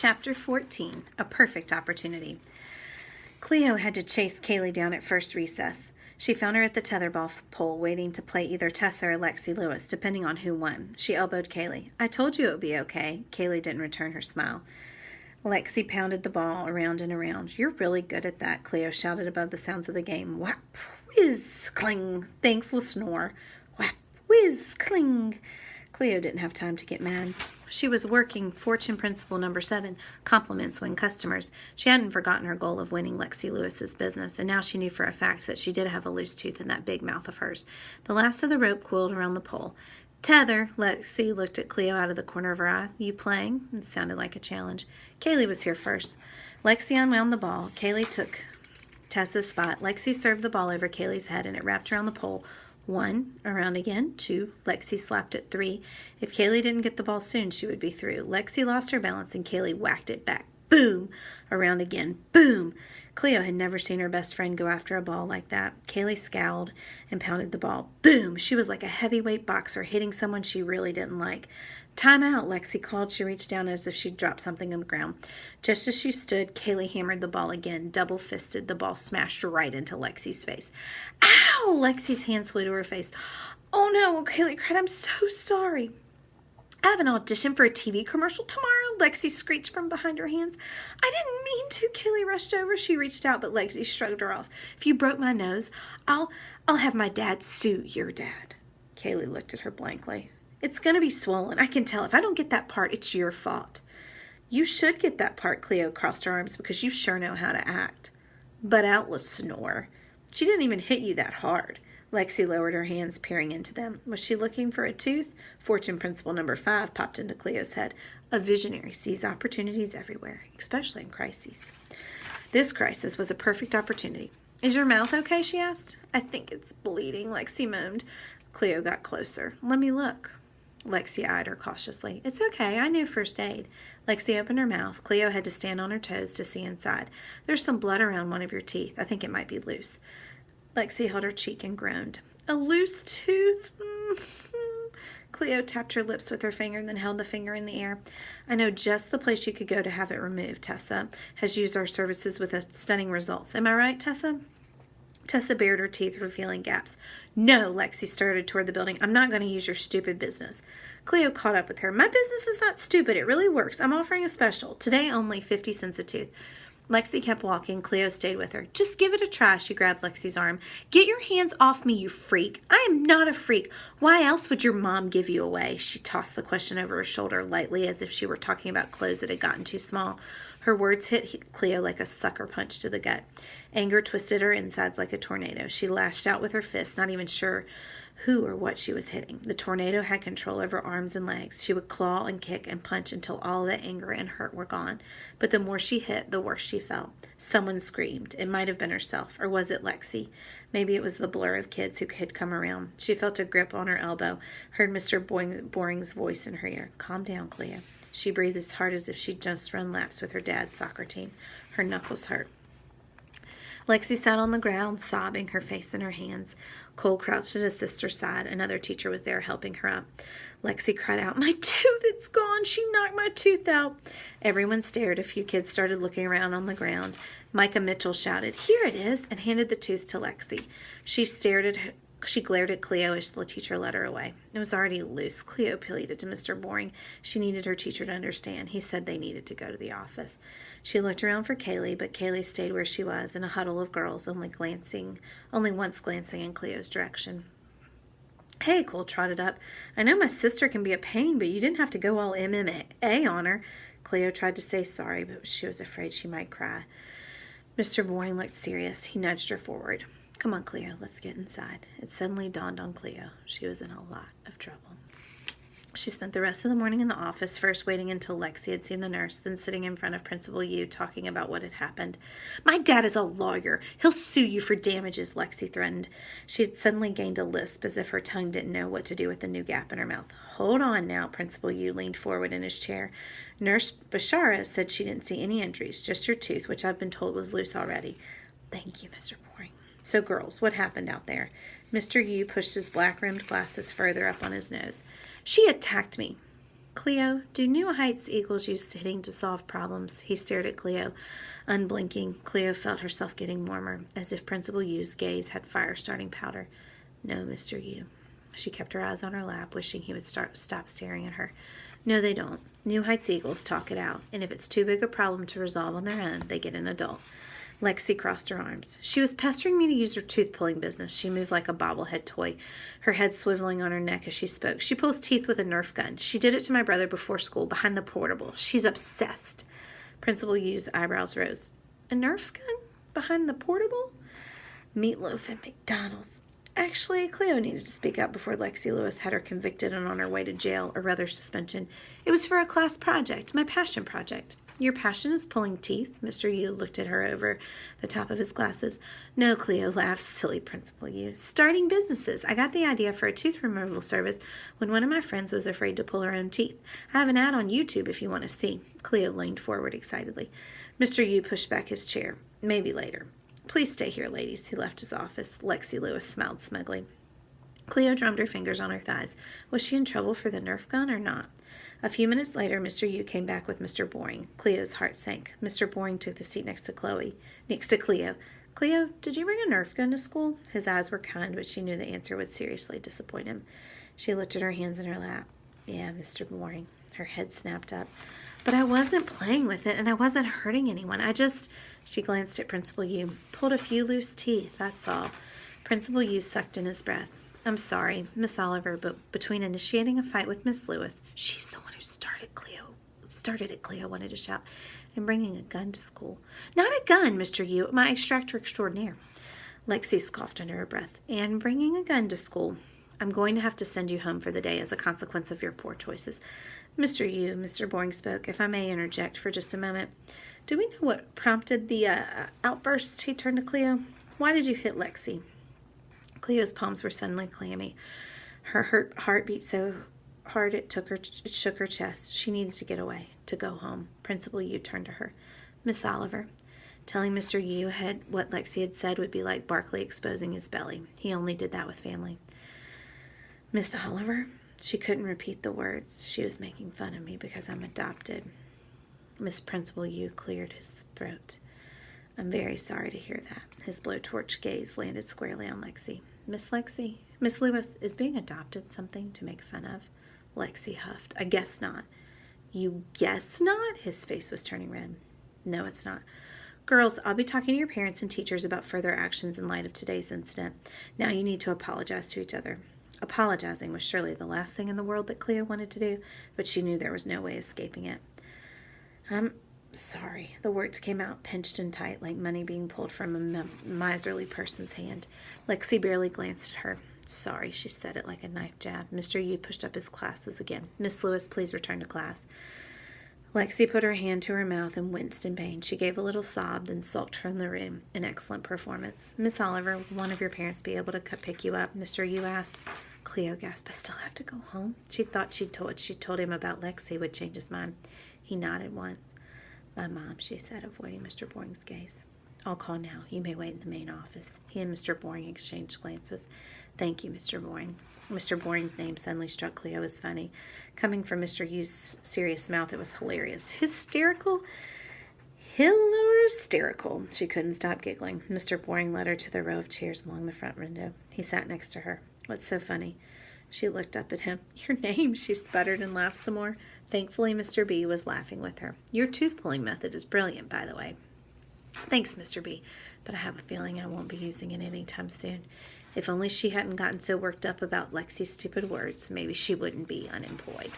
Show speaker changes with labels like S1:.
S1: Chapter 14, A Perfect Opportunity. Cleo had to chase Kaylee down at first recess. She found her at the tetherball pole waiting to play either Tessa or Lexi Lewis, depending on who won. She elbowed Kaylee. "I told you it would be okay." Kaylee didn't return her smile. Lexi pounded the ball around and around. "You're really good at that," Cleo shouted above the sounds of the game. Whap, whiz, cling. Thanks, Lesnore. Whap, whiz, cling. Cleo didn't have time to get mad. She was working fortune principle number 7, compliments win customers. She hadn't forgotten her goal of winning Lexi Lewis's business, and now she knew for a fact that she did have a loose tooth in that big mouth of hers. The last of the rope coiled around the pole. "Tether," Lexi looked at Cleo out of the corner of her eye. "You playing?" It sounded like a challenge. Kaylee was here first. Lexi unwound the ball. Kaylee took Tessa's spot. Lexi served the ball over Kaylee's head, and it wrapped around the pole. 1, around again. 2, Lexi slapped it. 3. If Kaylee didn't get the ball soon, she would be through. Lexi lost her balance, and Kaylee whacked it back. Boom! Around again. Boom! Cleo had never seen her best friend go after a ball like that. Kaylee scowled and pounded the ball. Boom! She was like a heavyweight boxer hitting someone she really didn't like. "Time out," Lexi called. She reached down as if she'd dropped something on the ground. Just as she stood, Kaylee hammered the ball again. Double-fisted, the ball smashed right into Lexi's face. "Ow!" Lexi's hands flew to her face. "Oh no," Kaylee cried. "I'm so sorry." "I have an audition for a TV commercial tomorrow," Lexi screeched from behind her hands. "I didn't mean to." Kaylee rushed over. She reached out, but Lexi shrugged her off. "If you broke my nose, I'll have my dad sue your dad." Kaylee looked at her blankly. "It's going to be swollen. I can tell. If I don't get that part, it's your fault." "You should get that part," Cleo crossed her arms, "because you sure know how to act." "But Atlas snore. She didn't even hit you that hard." Lexi lowered her hands, peering into them. Was she looking for a tooth? Fortune principle number 5 popped into Cleo's head. A visionary sees opportunities everywhere, especially in crises. This crisis was a perfect opportunity. "Is your mouth okay?" she asked. "I think it's bleeding," Lexi moaned. Cleo got closer. "Let me look." Lexi eyed her cautiously. "It's okay. I knew first aid." Lexi opened her mouth. Cleo had to stand on her toes to see inside. "There's some blood around one of your teeth. I think it might be loose." Lexi held her cheek and groaned. "A loose tooth?" Cleo tapped her lips with her finger and then held the finger in the air. "I know just the place you could go to have it removed. Tessa has used our services with stunning results. Am I right, Tessa?" Tessa bared her teeth, revealing gaps. "No," Lexi started toward the building. "I'm not going to use your stupid business." Cleo caught up with her. "My business is not stupid. It really works. I'm offering a special. Today only 50 cents a tooth." Lexi kept walking. Cleo stayed with her. "Just give it a try," she grabbed Lexi's arm. "Get your hands off me, you freak." "I am not a freak. Why else would your mom give you away?" She tossed the question over her shoulder lightly as if she were talking about clothes that had gotten too small. Her words hit Cleo like a sucker punch to the gut. Anger twisted her insides like a tornado. She lashed out with her fists, not even sure who or what she was hitting. The tornado had control over arms and legs. She would claw and kick and punch until all the anger and hurt were gone. But the more she hit, the worse she felt. Someone screamed. It might have been herself, or was it Lexi? Maybe it was the blur of kids who had come around. She felt a grip on her elbow, heard Mr. Boring's voice in her ear. "Calm down, Cleo." She breathed as hard as if she'd just run laps with her dad's soccer team. Her knuckles hurt. Lexi sat on the ground, sobbing, her face in her hands. Cole crouched at his sister's side. Another teacher was there helping her up. Lexi cried out, "My tooth, it's gone. She knocked my tooth out." Everyone stared. A few kids started looking around on the ground. Micah Mitchell shouted, "Here it is," and handed the tooth to Lexi. She glared at Cleo as the teacher led her away. It was already loose. Cleo pleaded to Mr. Boring. She needed her teacher to understand. He said they needed to go to the office. She looked around for Kaylee, but Kaylee stayed where she was in a huddle of girls, only once glancing in Cleo's direction. "Hey," Cole trotted up. "I know my sister can be a pain, but you didn't have to go all MMA on her." Cleo tried to say sorry, but she was afraid she might cry. Mr. Boring looked serious. He nudged her forward. "Come on, Cleo, let's get inside." It suddenly dawned on Cleo. She was in a lot of trouble. She spent the rest of the morning in the office, first waiting until Lexi had seen the nurse, then sitting in front of Principal Yu talking about what had happened. "My dad is a lawyer. He'll sue you for damages," Lexi threatened. She had suddenly gained a lisp, as if her tongue didn't know what to do with the new gap in her mouth. "Hold on now," Principal Yu leaned forward in his chair. "Nurse Bashara said she didn't see any injuries, just your tooth, which I've been told was loose already." "Thank you, Mr. Boring." "So, girls, what happened out there?" Mr. Yu pushed his black-rimmed glasses further up on his nose. "She attacked me." Cleo, do New Heights Eagles use hitting to solve problems? He stared at Cleo, unblinking. Cleo felt herself getting warmer, as if Principal Yu's gaze had fire-starting powder. No, Mr. Yu. She kept her eyes on her lap, wishing he would stop staring at her. No, they don't. New Heights Eagles talk it out, and if it's too big a problem to resolve on their own, they get an adult. Lexi crossed her arms. She was pestering me to use her tooth-pulling business. She moved like a bobblehead toy, her head swiveling on her neck as she spoke. She pulls teeth with a Nerf gun. She did it to my brother before school, behind the portable. She's obsessed. Principal Yu's eyebrows rose. A Nerf gun? Behind the portable? Meatloaf at McDonald's. Actually, Cleo needed to speak up before Lexi Lewis had her convicted and on her way to jail, or rather suspension. It was for a class project, my passion project. Your passion is pulling teeth? Mr. Yu looked at her over the top of his glasses. No, Cleo laughed. Silly Principal Yu. Starting businesses. I got the idea for a tooth removal service when one of my friends was afraid to pull her own teeth. I have an ad on YouTube if you want to see. Cleo leaned forward excitedly. Mr. Yu pushed back his chair. Maybe later. Please stay here, ladies. He left his office. Lexi Lewis smiled smugly. Cleo drummed her fingers on her thighs. Was she in trouble for the Nerf gun or not? A few minutes later, Mr. Yu came back with Mr. Boring. Cleo's heart sank. Mr. Boring took the seat next to Cleo. Cleo, did you bring a Nerf gun to school? His eyes were kind, but she knew the answer would seriously disappoint him. She lifted her hands in her lap. Yeah, Mr. Boring. Her head snapped up. But I wasn't playing with it, and I wasn't hurting anyone. She glanced at Principal Yu. Pulled a few loose teeth, that's all. Principal Yu sucked in his breath. I'm sorry, Miss Oliver, but between initiating a fight with Miss Lewis, she's the one who started it, Cleo wanted to shout, and bringing a gun to school. Not a gun, Mr. Yu, my extractor extraordinaire. Lexi scoffed under her breath. And bringing a gun to school. I'm going to have to send you home for the day as a consequence of your poor choices. Mr. Yu, Mr. Boring spoke, if I may interject for just a moment. Do we know what prompted the outburst? He turned to Cleo. Why did you hit Lexi? Cleo's palms were suddenly clammy. Her heart beat so hard it shook her chest. She needed to get away, to go home. Principal Yu turned to her. Miss Oliver. Telling Mr. Yu what Lexi had said would be like Barkley exposing his belly. He only did that with family. Miss Oliver? She couldn't repeat the words. She was making fun of me because I'm adopted. Miss Principal Yu cleared his throat. I'm very sorry to hear that. His blowtorch gaze landed squarely on Lexi. Miss Lewis, is being adopted something to make fun of? Lexi huffed. I guess not. You guess not? His face was turning red. No, it's not. Girls, I'll be talking to your parents and teachers about further actions in light of today's incident. Now you need to apologize to each other. Apologizing was surely the last thing in the world that Cleo wanted to do, but she knew there was no way escaping it. I'm sorry. The words came out pinched and tight, like money being pulled from a miserly person's hand. Lexi barely glanced at her. Sorry, she said it like a knife jab. Mr. Yu pushed up his glasses again. Miss Lewis, please return to class. Lexi put her hand to her mouth and winced in pain. She gave a little sob, then sulked from the room. An excellent performance. Miss Oliver, will one of your parents be able to pick you up? Mr. Yu asked. Cleo gasped. I still have to go home? She thought she told him about Lexi would change his mind. He nodded once. My mom, she said, avoiding Mr. Boring's gaze. I'll call now. You may wait in the main office. He and Mr. Boring exchanged glances. Thank you, Mr. Boring. Mr. Boring's name suddenly struck Cleo as funny. Coming from Mr. Yu's serious mouth, it was hilarious. Hysterical? Hysterical. She couldn't stop giggling. Mr. Boring led her to the row of chairs along the front window. He sat next to her. What's so funny? She looked up at him. Your name, she sputtered and laughed some more. Thankfully, Mr. B was laughing with her. Your tooth-pulling method is brilliant, by the way. Thanks, Mr. B, but I have a feeling I won't be using it anytime soon. If only she hadn't gotten so worked up about Lexi's stupid words, maybe she wouldn't be unemployed.